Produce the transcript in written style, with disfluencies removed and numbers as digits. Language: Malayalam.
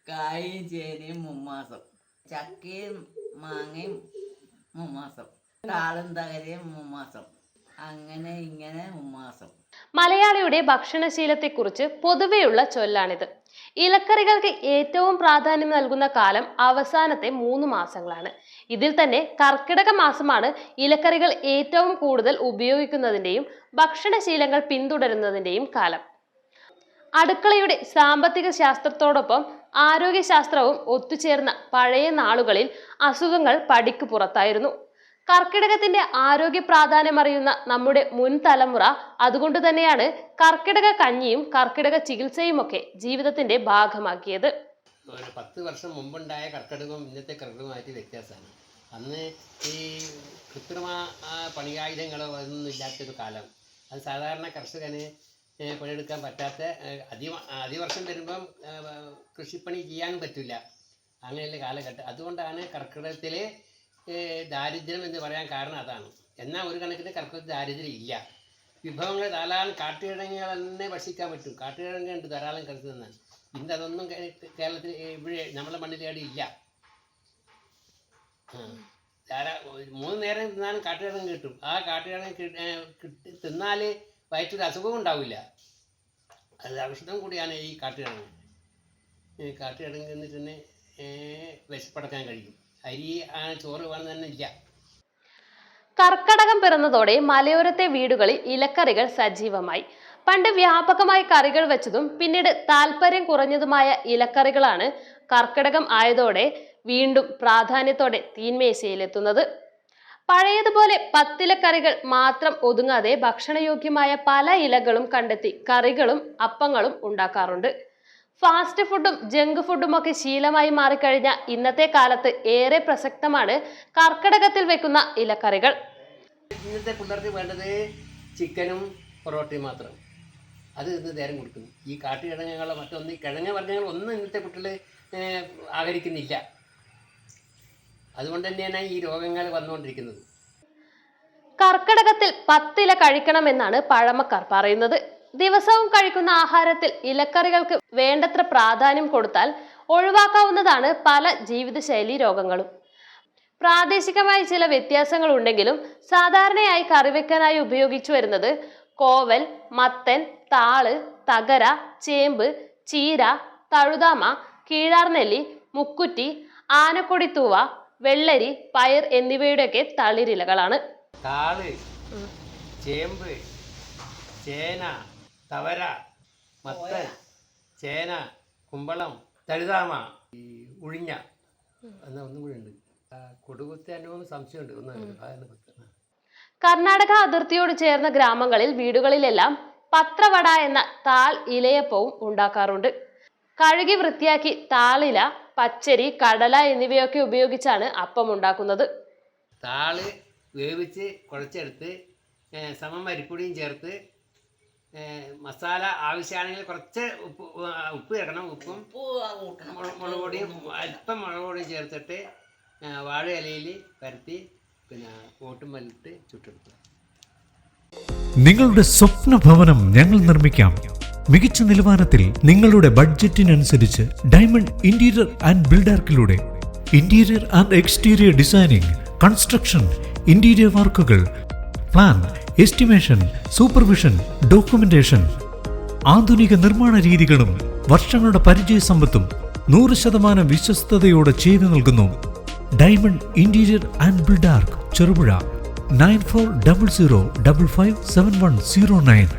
കായും ചേനയും മുമ്മാസം, ചക്കയും മാങ്ങയും മുമ്മാസം, താളും തകരയും മുമ്മാസം, അങ്ങനെ ഇങ്ങനെ മുമ്മാസം. മലയാളിയുടെ ഭക്ഷണശീലത്തെക്കുറിച്ച് പൊതുവെയുള്ള ചൊല്ലാണിത്. ഇലക്കറികൾക്ക് ഏറ്റവും പ്രാധാന്യം നൽകുന്ന കാലം അവസാനത്തെ 3 മാസങ്ങളാണ്. ഇതിൽ തന്നെ കർക്കിടക മാസമാണ് ഇലക്കറികൾ ഏറ്റവും കൂടുതൽ ഉപയോഗിക്കുന്നതിന്റെയും ഭക്ഷണശീലങ്ങൾ പിന്തുടരുന്നതിന്റെയും കാലം. അടുക്കളയുടെ സാമ്പത്തിക ശാസ്ത്രത്തോടൊപ്പം ആരോഗ്യശാസ്ത്രവും ഒത്തുചേർന്ന പഴയ നാളുകളിൽ അസുഖങ്ങൾ പടിക്ക് പുറത്തായിരുന്നു. കർക്കിടകത്തിന്റെ ആരോഗ്യ പ്രാധാന്യം അറിയുന്ന നമ്മുടെ മുൻ തലമുറ അതുകൊണ്ട് തന്നെയാണ് കർക്കിടക കഞ്ഞിയും കർക്കിടക ചികിത്സയും ഒക്കെ ജീവിതത്തിന്റെ ഭാഗമാക്കിയത്. 10 വർഷം മുമ്പുണ്ടായ കർക്കിടകവും ഇന്നത്തെ കർക്കിടകവുമായിട്ട് വ്യത്യാസമാണ്. അന്ന് ഈ കൃത്രിമ പണിയായുധങ്ങളോ ഒന്നും ഇല്ലാത്തൊരു കാലം. അത് സാധാരണ കർഷകന് പണിയെടുക്കാൻ പറ്റാത്ത അതിവർഷം വരുമ്പം കൃഷിപ്പണി ചെയ്യാനും പറ്റില്ല. അങ്ങനെയുള്ള കാലഘട്ടം. അതുകൊണ്ടാണ് കർക്കിടകത്തിലെ ദാരിദ്ര്യം എന്ന് പറയാൻ കാരണം അതാണ്. എന്നാൽ ഒരു കണക്കിന് കർക്കിടകത്തിൽ ദാരിദ്ര്യം ഇല്ല. വിഭവങ്ങൾ ധാരാളം കാട്ടുകിഴങ്ങുകൾ തന്നെ ഭക്ഷിക്കാൻ പറ്റും. കാട്ടുകിഴങ്ങ് ഉണ്ട് ധാരാളം കരുത്ത് നിന്നാൽ. ഇന്ന് അതൊന്നും കേരളത്തിൽ ഇവിടെ നമ്മുടെ മണ്ണിലേടി ഇല്ല. 3 നേരം തിന്നാലും കാട്ടുകിഴങ്ങ് കിട്ടും. ആ കാട്ടുകിഴങ്ങ് തിന്നാൽ വയറ്റൊരു അസുഖവും ഉണ്ടാവില്ല. അത് ഔഷധം കൂടിയാണ് ഈ കാട്ടുകിഴങ്ങ്. കാട്ടുകിഴങ്ങ് എന്നിട്ട് തന്നെ വിശപ്പടക്കാൻ കഴിയും. അരി ചോറ് വേണം തന്നെ ഇല്ല. കർക്കടകം പിറന്നതോടെ മലയോരത്തെ വീടുകളിൽ ഇലക്കറികൾ സജീവമായി. പണ്ട് വ്യാപകമായി കറികൾ വെച്ചതും പിന്നീട് താല്പര്യം കുറഞ്ഞതുമായ ഇലക്കറികളാണ് കർക്കിടകം ആയതോടെ വീണ്ടും പ്രാധാന്യത്തോടെ തീന്മേശയിലെത്തുന്നത്. പഴയതുപോലെ 10 ഇലക്കറികൾ മാത്രം ഒതുങ്ങാതെ ഭക്ഷണയോഗ്യമായ പല ഇലകളും കണ്ടെത്തി കറികളും അപ്പങ്ങളും ഉണ്ടാക്കാറുണ്ട്. ഫാസ്റ്റ് ഫുഡും ജങ്ക് ഫുഡും ഒക്കെ ശീലമായി മാറിക്കഴിഞ്ഞ ഇന്നത്തെ കാലത്ത് ഏറെ പ്രസക്തമാണ് കർക്കിടകത്തിൽ വെക്കുന്ന ഇലക്കറികൾ. ഇന്നത്തെ പിള്ളേർക്ക് വേണ്ടത് ചിക്കനും പൊറോട്ടയും മാത്രം. അത് ഇന്ന് നേരം കൊടുക്കുന്നു. ഈ കാട്ടുകിഴങ്ങുകളോ മറ്റൊന്നും കിഴങ്ങ് വർഗ്ഗങ്ങൾ ഒന്നും ഇന്നത്തെ കുട്ടികൾ ആഹരിക്കുന്നില്ല. അതുകൊണ്ട് തന്നെയാണ് ഈ രോഗങ്ങൾ വന്നുകൊണ്ടിരിക്കുന്നത്. കർക്കിടകത്തിൽ 10 ഇല കഴിക്കണമെന്നാണ് പഴമക്കാർ പറയുന്നത്. ദിവസവും കഴിക്കുന്ന ആഹാരത്തിൽ ഇലക്കറികൾക്ക് വേണ്ടത്ര പ്രാധാന്യം കൊടുത്താൽ ഒഴിവാക്കാവുന്നതാണ് പല ജീവിതശൈലി രോഗങ്ങളും. പ്രാദേശികമായി ചില വ്യത്യാസങ്ങൾ ഉണ്ടെങ്കിലും സാധാരണയായി കറിവെക്കാനായി ഉപയോഗിച്ചു വരുന്നത് കോവൽ, മത്തൻ, താള്, തകര, ചേമ്പ്, ചീര, തഴുതാമ, കീഴാർനെല്ലി, മുക്കുറ്റി, ആനക്കൊടിത്തൂവ, വെള്ളരി, പയർ എന്നിവയുടെയൊക്കെ തളിരിലകളാണ്. താള്, ചേമ്പ്, ചേന, തവര, മത്തൻ, ചേന, കുമ്പളം, തഴുതാമ, ഈ ഉഴിഞ്ഞ എന്നാൽ ഒന്നും കൂടി ഉണ്ട്. കൊടുകുത്താനോ സംശയമുണ്ട്. കർണാടക അതിർത്തിയോട് ചേർന്ന ഗ്രാമങ്ങളിൽ വീടുകളിലെല്ലാം പത്രവട എന്ന താൾ ഇലയപ്പവും ഉണ്ടാക്കാറുണ്ട്. കഴുകി വൃത്തിയാക്കി താളില, പച്ചരി, കടല എന്നിവയൊക്കെ ഉപയോഗിച്ചാണ് അപ്പം ഉണ്ടാക്കുന്നത്. താള് വേവിച്ച് കുഴച്ചെടുത്ത് സമം അരിപ്പൊടിയും ചേർത്ത് മസാല ആവശ്യമാണെങ്കിൽ കുറച്ച് ഉപ്പ് ചേർക്കണം. ഉപ്പും മുളക് പൊടിയും അല്പം മുളക് പൊടിയും ചേർത്തിട്ട് വാഴ ഇലയിൽ പരത്തി പിന്നെ ഓട്ടുമല്ലിട്ട് ചുട്ടെടുക്കുക. നിങ്ങളുടെ സ്വപ്ന ഭവനം ഞങ്ങൾ നിർമ്മിക്കാം. മികച്ച നിലവാരത്തിൽ നിങ്ങളുടെ ബഡ്ജറ്റിനനുസരിച്ച് ഡയമണ്ട് ഇന്റീരിയർ ആൻഡ് ബിൽഡാർക്കിലൂടെ interior and exterior designing, construction, interior വർക്കുകൾ, പ്ലാൻ, എസ്റ്റിമേഷൻ, സൂപ്പർവിഷൻ, ഡോക്യുമെന്റേഷൻ, ആധുനിക നിർമ്മാണ രീതികളും വർഷങ്ങളുടെ പരിചയസമ്പത്തും 100% വിശ്വസ്തയോടെ ചെയ്തു നൽകുന്നു. Diamond interior and Buildark, Cherupuzha. 9400557109.